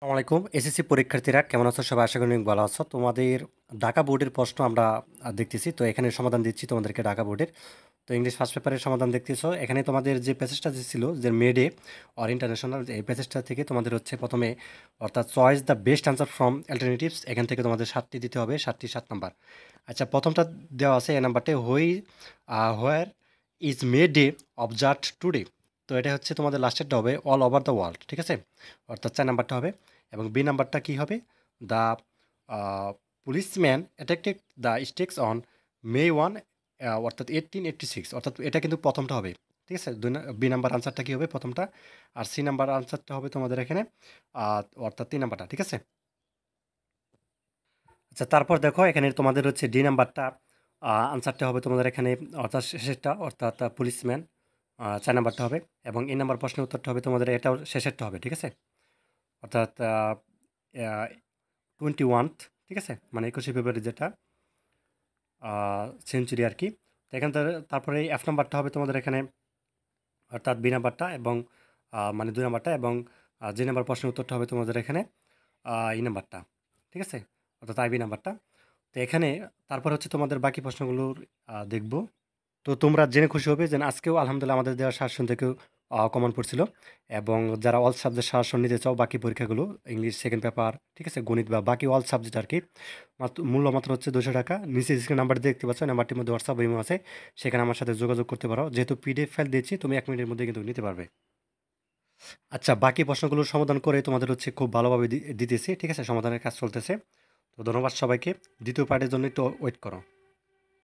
আসসালামু আলাইকুম। এসএসসি পরীক্ষার্থীরা কেমন আছো? সবাই আশা করি অনেক ভালো আছো। তোমাদের ঢাকা বোর্ডের প্রশ্ন আমরা দেখতেছি। তো এখানে সমাধান দিচ্ছি তোমাদেরকে ঢাকা বোর্ডের। তো ইংলিশ ফার্স্ট পেপারের সমাধান দেখতেছো। এখানে তোমাদের যে প্যাসেজটা ছিল যে মেডে অর ইন্টারন্যাশনাল, এই প্যাসেজটা থেকে তোমাদের হচ্ছে প্রথমে অর্থাৎ choice the best answer from alternatives, এখান থেকে তোমাদের 7টি দিতে হবে, 7টি 7 নাম্বার। আচ্ছা, প্রথমটা দেওয়া আছে এই নাম্বারটা, where is May Day observed today. তো এটা হচ্ছে তোমাদের লাস্টেরটা হবে অল ওভার দ্য ওয়ার্ল্ড, ঠিক আছে? অর্থাৎ 4 নাম্বারটা হবে। এবং বি নাম্বারটা কী হবে? The policeman attacked the strikes on May 1, অর্থাৎ 1886, অর্থাৎ এটা কিন্তু প্রথমটা হবে, ঠিক আছে? বি নাম্বার আনসারটা কী হবে? প্রথমটা। আর সি নাম্বার আনসারটা হবে তোমাদের এখানে অর্থাৎ 3 নাম্বারটা, ঠিক আছে? আচ্ছা, তারপর দেখো এখানে তোমাদের হচ্ছে ডি নাম্বারটা আনসারটা হবে তোমাদের এখানে, অর্থাৎ শেষেরটা, অর্থাৎ পুলিশম্যান 4 নাম্বারটা হবে। এবং এই নাম্বার প্রশ্নের উত্তরটা হবে তোমাদের এটাও শেষেরটা হবে, ঠিক আছে? অর্থাৎ 21th, ঠিক আছে? মানে 21শে ফেব্রুয়ারি যেটা সেঞ্চুরি আর কি। তো এখান থেকে তারপরে এফ নাম্বারটা হবে তোমাদের এখানে, অর্থাৎ বি নাম্বারটা, এবং মানে 2 নাম্বারটা, এবং যে নাম্বার প্রশ্নের উত্তরটা হবে তোমাদের এখানে ই নাম্বারটা, ঠিক আছে? অর্থাৎ আইবি নাম্বারটা। তো এখানে তারপর হচ্ছে তোমাদের বাকি প্রশ্নগুলোর দেখব। তো তোমরা জেনে খুশি হবে যে আজকেও আলহামদুলিল্লাহ আমাদের দেওয়া সাজেশন থেকেও কমন পড়ছিল। এবং যারা অল সাবজেক্ট সাজেশন নিতে চাও বাকি পরীক্ষাগুলো, ইংলিশ সেকেন্ড পেপার, ঠিক আছে, গণিত বা বাকি অল সাবজেক্ট আর কি, মূল্য মাত্র হচ্ছে 200 টাকা। নিচে স্ক্রিন নাম্বার দেখতে পাচ্ছ, নাম্বারটির মধ্যে হোয়াটসঅ্যাপ ইমো আছে, সেখানে আমার সাথে যোগাযোগ করতে পারো। যেহেতু পিডিএফ ফাইল দিয়েছি, তুমি 1 মিনিটের মধ্যে কিন্তু নিতে পারবে। আচ্ছা, বাকি প্রশ্নগুলোর সমাধান করে তোমাদের হচ্ছে খুব ভালোভাবে দিতেছি, ঠিক আছে? সমাধানের কাজ চলতেছে। তো ধন্যবাদ সবাইকে। দ্বিতীয় পার্টের জন্য একটু ওয়েট করো।